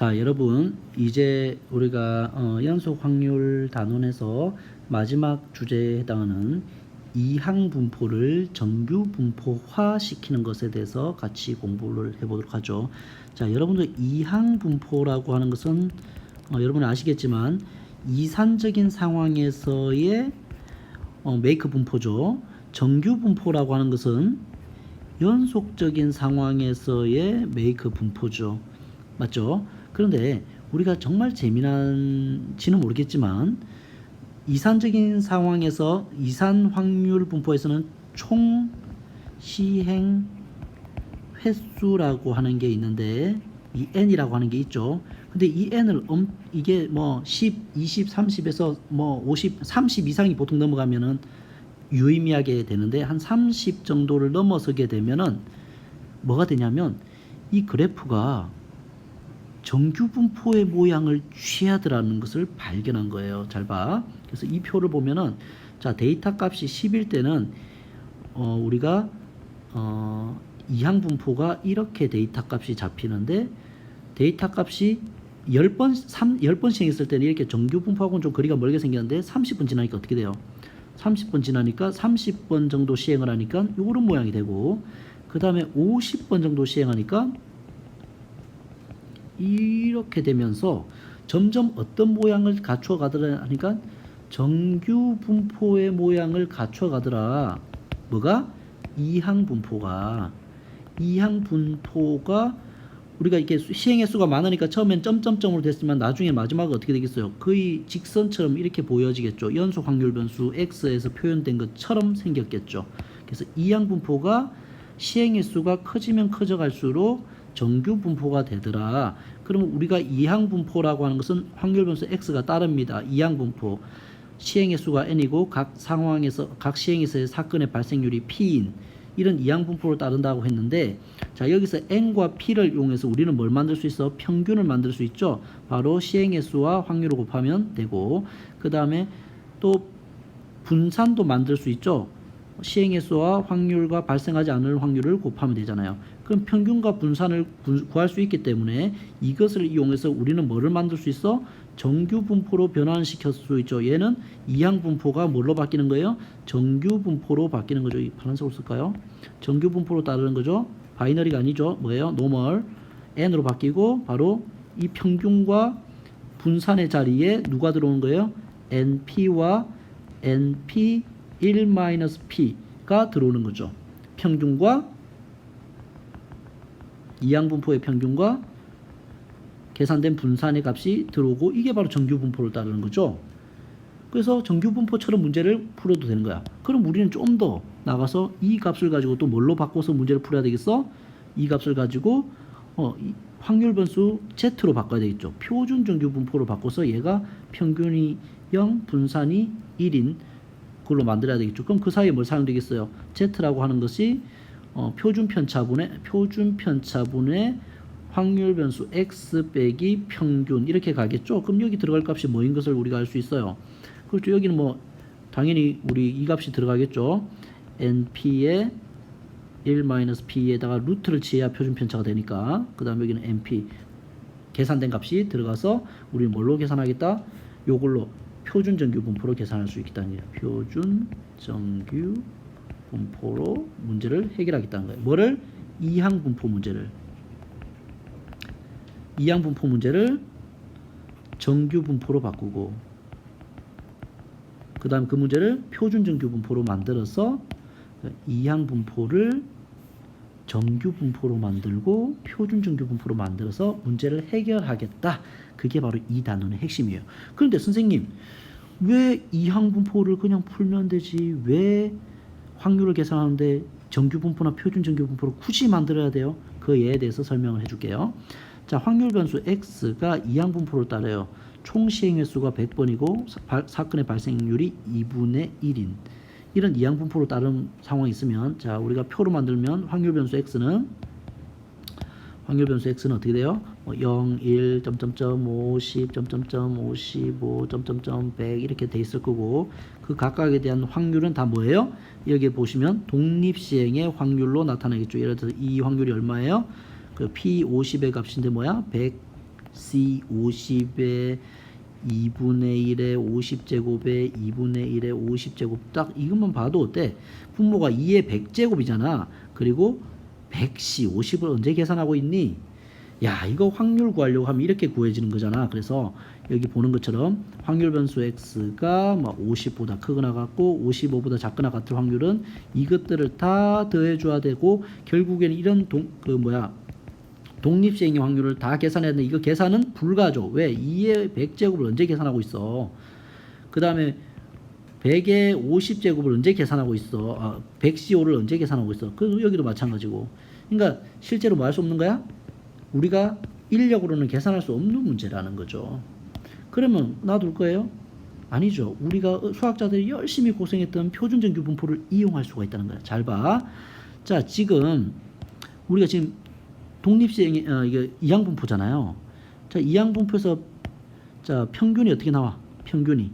자, 여러분, 이제 우리가 연속 확률 단원에서 마지막 주제에 해당하는 이항 분포를 정규 분포화 시키는 것에 대해서 같이 공부를 해보도록 하죠. 자, 여러분들 이항 분포라고 하는 것은 여러분은 아시겠지만 이산적인 상황에서의 메이크 분포죠. 정규 분포라고 하는 것은 연속적인 상황에서의 메이크 분포죠. 맞죠? 그런데 우리가 정말 재미난지는 모르겠지만 이산적인 상황에서 이산 확률 분포에서는 총 시행 횟수라고 하는 게 있는데 이 n이라고 하는 게 있죠. 근데 이 n을 이게 뭐 10, 20, 30에서 뭐 50, 30 이상이 보통 넘어가면은 유의미하게 되는데 한 30 정도를 넘어서게 되면은 뭐가 되냐면 이 그래프가 정규 분포의 모양을 취하더라는 것을 발견한 거예요. 잘 봐. 그래서 이 표를 보면은 자, 데이터 값이 10일 때는 우리가 이항 분포가 이렇게 데이터 값이 잡히는데 데이터 값이 10번 시행했을 때는 이렇게 정규 분포하고는 좀 거리가 멀게 생겼는데 30번 지나니까 어떻게 돼요? 30번 지나니까 30번 정도 시행을 하니까 요런 모양이 되고 그 다음에 50번 정도 시행하니까 이렇게 되면서 점점 어떤 모양을 갖춰 가더라 하니까 정규 분포의 모양을 갖춰 가더라. 뭐가? 이항 분포가 우리가 이렇게 시행의 수가 많으니까 처음엔 점점점으로 됐지만 나중에 마지막은 어떻게 되겠어요? 거의 직선처럼 이렇게 보여지겠죠. 연속 확률 변수 x에서 표현된 것처럼 생겼겠죠. 그래서 이항 분포가 시행의 수가 커지면 커져갈수록 정규 분포가 되더라. 그러면 우리가 이항 분포라고 하는 것은 확률 변수 x가 따릅니다. 이항 분포 시행의 수가 n이고 각 상황에서 각 시행에서의 사건의 발생률이 p인 이런 이항 분포를 따른다고 했는데 자, 여기서 n과 p를 이용해서 우리는 뭘 만들 수 있어? 평균을 만들 수 있죠. 바로 시행의 수와 확률을 곱하면 되고 그 다음에 또 분산도 만들 수 있죠. 시행의 수와 확률과 발생하지 않을 확률을 곱하면 되잖아요. 그럼 평균과 분산을 구할 수 있기 때문에 이것을 이용해서 우리는 뭐를 만들 수 있어? 정규 분포로 변환시킬 수 있죠. 얘는 이항 분포가 뭘로 바뀌는 거예요? 정규 분포로 바뀌는 거죠. 이 파란색으로 쓸까요? 정규 분포로 따르는 거죠. 바이너리가 아니죠. 뭐예요? 노멀 n으로 바뀌고 바로 이 평균과 분산의 자리에 누가 들어오는 거예요? np와 np 1-p가 들어오는 거죠. 평균과 이항 분포의 평균과 계산된 분산의 값이 들어오고 이게 바로 정규 분포를 따르는 거죠. 그래서 정규 분포처럼 문제를 풀어도 되는 거야. 그럼 우리는 좀 더 나가서 이 값을 가지고 또 뭘로 바꿔서 문제를 풀어야 되겠어? 이 값을 가지고 확률 변수 z로 바꿔야 되겠죠. 표준 정규 분포로 바꿔서 얘가 평균이 0, 분산이 1인 그걸로 만들어야 되겠죠. 그럼 그 사이에 뭘 사용되겠어요? z라고 하는 것이 표준 편차분의 확률 변수 x 빼기 평균 이렇게 가겠죠. 그럼 여기 들어갈 값이 뭐인 것을 우리가 알 수 있어요. 그렇죠. 여기는 뭐 당연히 우리 이 값이 들어가겠죠. np의 1-p에다가 루트를 지어야 표준 편차가 되니까 그 다음에 여기는 np 계산된 값이 들어가서 우리는 뭘로 계산하겠다? 요걸로 표준 정규 분포로 계산할 수 있다는 거예요. 표준 정규 분포로 문제를 해결하겠다는 거예요. 뭐를? 이항 분포 문제를 정규 분포로 바꾸고 그 다음 그 문제를 표준 정규 분포로 만들어서 이항 분포를 정규 분포로 만들고 표준 정규 분포로 만들어서 문제를 해결하겠다. 그게 바로 이 단원의 핵심이에요. 그런데 선생님 왜 이항 분포를 그냥 풀면 되지 왜 확률을 계산하는데 정규 분포나 표준 정규 분포를 굳이 만들어야 돼요? 그 예에 대해서 설명을 해줄게요. 자, 확률 변수 x가 이항 분포를 따라요. 총 시행 횟수가 100번이고 사건의 발생률이 2분의 1인 이런 이항 분포로 따른 상황이 있으면 자, 우리가 표로 만들면 확률 변수 x는 어떻게 돼요? 0, 1, 50, 55, 100 이렇게 돼 있을 거고 그 각각에 대한 확률은 다 뭐예요? 여기에 보시면 독립시행의 확률로 나타나겠죠. 예를 들어서 이 확률이 얼마예요? 그 P50의 값인데 뭐야? 100 C 50에 2분의 1에 50제곱에 2분의 1에 50제곱 딱 이것만 봐도 어때? 분모가 2의 100제곱이잖아. 그리고 100C 50을 언제 계산하고 있니? 야, 이거 확률 구하려고 하면 이렇게 구해지는 거잖아. 그래서 여기 보는 것처럼 확률 변수 x가 막 50보다 크거나 같고 55보다 작거나 같을 확률은 이것들을 다 더해 줘야 되고 결국에는 이런 독립시행의 확률을 다 계산해야 되는데 이거 계산은 불가죠. 왜? 2의 100제곱을 언제 계산하고 있어? 그 다음에 100의 50제곱을 언제 계산하고 있어? 100CO 를 언제 계산하고 있어? 그 여기도 마찬가지고. 그러니까 실제로 뭐 할 수 없는 거야? 우리가 인력으로는 계산할 수 없는 문제라는 거죠. 그러면 놔둘 거예요? 아니죠. 우리가 수학자들이 열심히 고생했던 표준정규 분포를 이용할 수가 있다는 거야. 잘 봐. 자, 지금 우리가 지금 독립시행이 이게 이항분포잖아요. 자, 이항분포에서 자 평균이 어떻게 나와? 평균은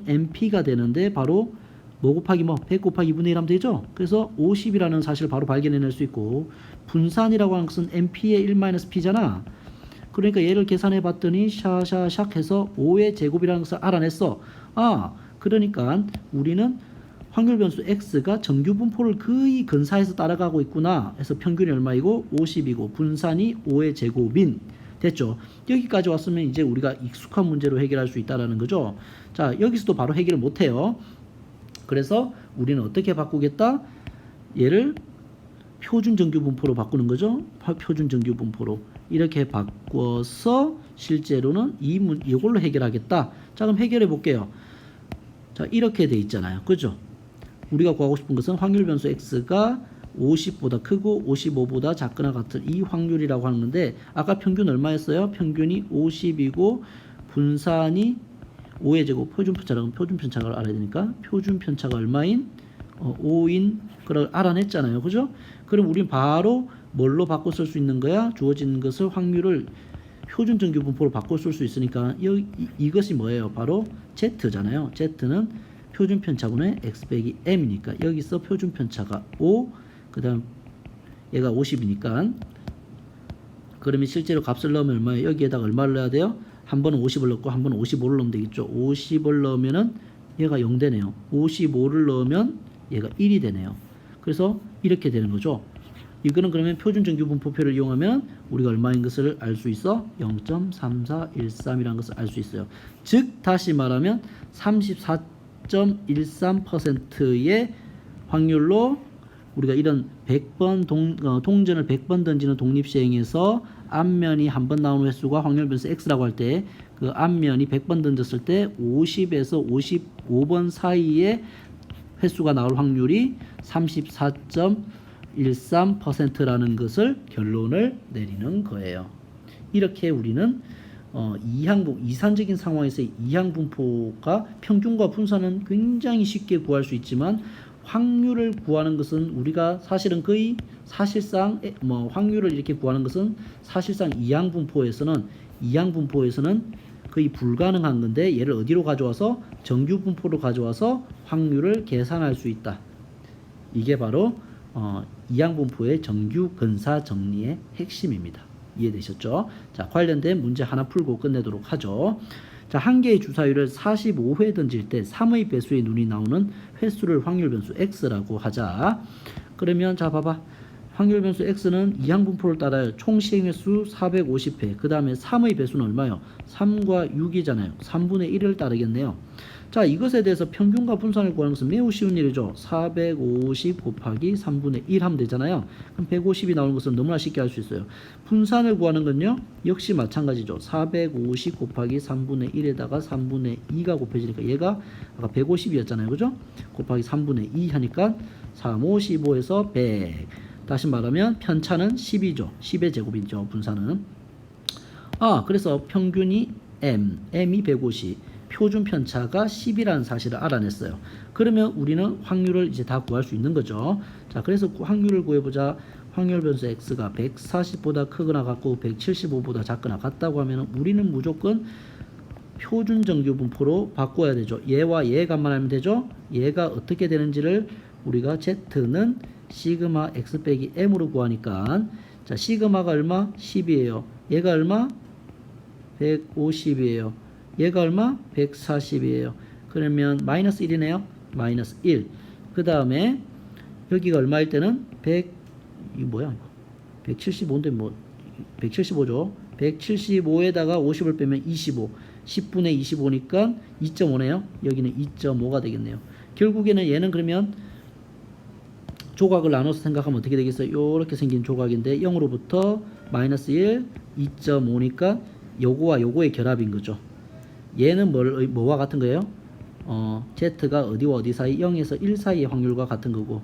NP가 되는데 바로 뭐 곱하기 뭐 100 곱하기 2분의 1 하면 되죠. 그래서 50이라는 사실을 바로 발견해낼 수 있고 분산이라고 하는 것은 NP의 1-P잖아. 그러니까 얘를 계산해 봤더니 샤샤샥 해서 5의 제곱이라는 것을 알아냈어. 그러니까 우리는 확률 변수 x가 정규 분포를 거의 근사해서 따라가고 있구나 해서 평균이 얼마이고 50이고 분산이 5의 제곱인 됐죠. 여기까지 왔으면 이제 우리가 익숙한 문제로 해결할 수 있다라는 거죠. 자, 여기서도 바로 해결을 못해요. 그래서 우리는 어떻게 바꾸겠다? 얘를 표준 정규 분포로 바꾸는 거죠. 표준 정규 분포로 이렇게 바꿔서 실제로는 이걸로 해결하겠다. 자, 그럼 해결해 볼게요. 자, 이렇게 돼 있잖아요. 그죠? 우리가 구하고 싶은 것은 확률 변수 x가 50보다 크고 55보다 작거나 같은 이 확률이라고 하는데 아까 평균 얼마였어요? 평균이 50이고 분산이 5의 제곱 표준 편차를 알아야 되니까 표준 편차가 얼마인 5인 그걸 알아냈잖아요. 그죠? 그럼 우린 바로 뭘로 바꿔 쓸 수 있는 거야? 주어진 것을 확률을 표준 정규 분포로 바꿔 쓸 수 있으니까 이것이 뭐예요? 바로 Z잖아요. Z는 표준 편차분의 x 빼기 m이니까 여기서 표준 편차가 5, 그 다음 얘가 50이니까 그러면 실제로 값을 넣으면 얼마예요? 여기에다가 얼마를 넣어야 돼요? 한 번은 50을 넣고 한 번은 55를 넣으면 되겠죠. 50을 넣으면은 얘가 0 되네요. 55를 넣으면 얘가 1이 되네요. 그래서 이렇게 되는 거죠. 이거는 그러면 표준 정규 분포표를 이용하면 우리가 얼마인 것을 알 수 있어? 0.3413이라는 것을 알 수 있어요. 즉 다시 말하면 34.13%의 확률로 우리가 이런 100번 동전을 100번 던지는 독립시행에서 앞면이 한 번 나오는 횟수가 확률 변수 x라고 할 때 그 앞면이 100번 던졌을 때 50에서 55번 사이에 횟수가 나올 확률이 34.13%라는 것을 결론을 내리는 거예요. 이렇게 우리는 이산적인 상황에서 이항분포가 평균과 분산은 굉장히 쉽게 구할 수 있지만 확률을 구하는 것은 우리가 사실은 거의 사실상 확률을 이렇게 구하는 것은 사실상 이항분포에서는 거의 불가능한 건데 얘를 어디로 가져와서 정규 분포로 가져와서 확률을 계산할 수 있다. 이게 바로 이항분포의 정규 근사 정리의 핵심입니다. 이해되셨죠? 자, 관련된 문제 하나 풀고 끝내도록 하죠. 자, 한 개의 주사위를 45회 던질 때 3의 배수의 눈이 나오는 횟수를 확률 변수 x라고 하자. 그러면 자 봐봐. 확률 변수 x는 이항분포를 따라요. 총 시행 횟수 450회. 그 다음에 3의 배수는 얼마요? 3과 6이잖아요. 3분의 1을 따르겠네요. 자, 이것에 대해서 평균과 분산을 구하는 것은 매우 쉬운 일이죠. 450 곱하기 3분의 1 하면 되잖아요. 그럼 150이 나오는 것은 너무나 쉽게 할 수 있어요. 분산을 구하는 건요, 역시 마찬가지죠. 450 곱하기 3분의 1에다가 3분의 2가 곱해지니까 얘가 아까 150이었잖아요. 그죠? 곱하기 3분의 2 하니까 355에서 100. 다시 말하면 편차는 10이죠. 10의 제곱이죠. 분산은. 그래서 평균이 m이 150. 표준 편차가 10이라는 사실을 알아냈어요. 그러면 우리는 확률을 이제 다 구할 수 있는 거죠. 자, 그래서 확률을 구해보자. 확률 변수 x가 140보다 크거나 같고 175보다 작거나 같다고 하면 우리는 무조건 표준 정규 분포로 바꿔야 되죠. 얘와 얘 값만 알면 되죠. 얘가 어떻게 되는지를 우리가 z는 시그마 x 빼기 m으로 구하니까 자, 시그마가 얼마? 10이에요. 얘가 얼마? 150이에요. 얘가 얼마? 140이에요. 그러면 마이너스 1이네요. 마이너스 1. 그 다음에 여기가 얼마일 때는 100, 이 뭐야? 175인데 뭐 175죠. 175에다가 50을 빼면 25. 10분의 25니까 2.5네요. 여기는 2.5가 되겠네요. 결국에는 얘는 그러면 조각을 나눠서 생각하면 어떻게 되겠어요? 요렇게 생긴 조각인데 0으로부터 마이너스 1, 2.5니까 요거와 요거의 결합인 거죠. 얘는 뭐와 같은 거예요? Z가 어디와 어디 사이? 0에서 1 사이의 확률과 같은 거고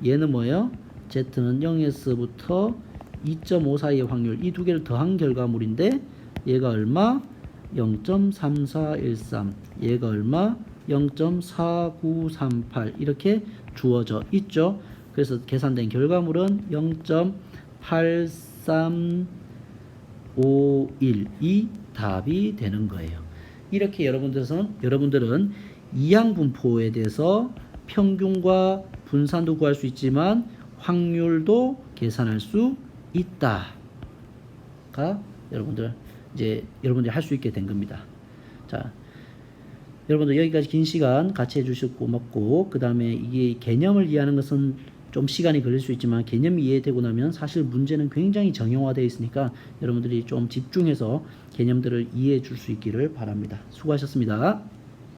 얘는 뭐예요? Z는 0에서부터 2.5 사이의 확률 이 두 개를 더한 결과물인데 얘가 얼마? 0.3413 얘가 얼마? 0.4938 이렇게 주어져 있죠. 그래서 계산된 결과물은 0.8351이 답이 되는 거예요. 이렇게 여러분들은 이항분포에 대해서 평균과 분산도 구할 수 있지만 확률도 계산할 수 있다가 여러분들이 할 수 있게 된 겁니다. 자, 여러분들 여기까지 긴 시간 같이 해주셔서 고맙고 그 다음에 이게 개념을 이해하는 것은 좀 시간이 걸릴 수 있지만 개념이 이해되고 나면 사실 문제는 굉장히 정형화되어 있으니까 여러분들이 좀 집중해서 개념들을 이해해 줄 수 있기를 바랍니다. 수고하셨습니다.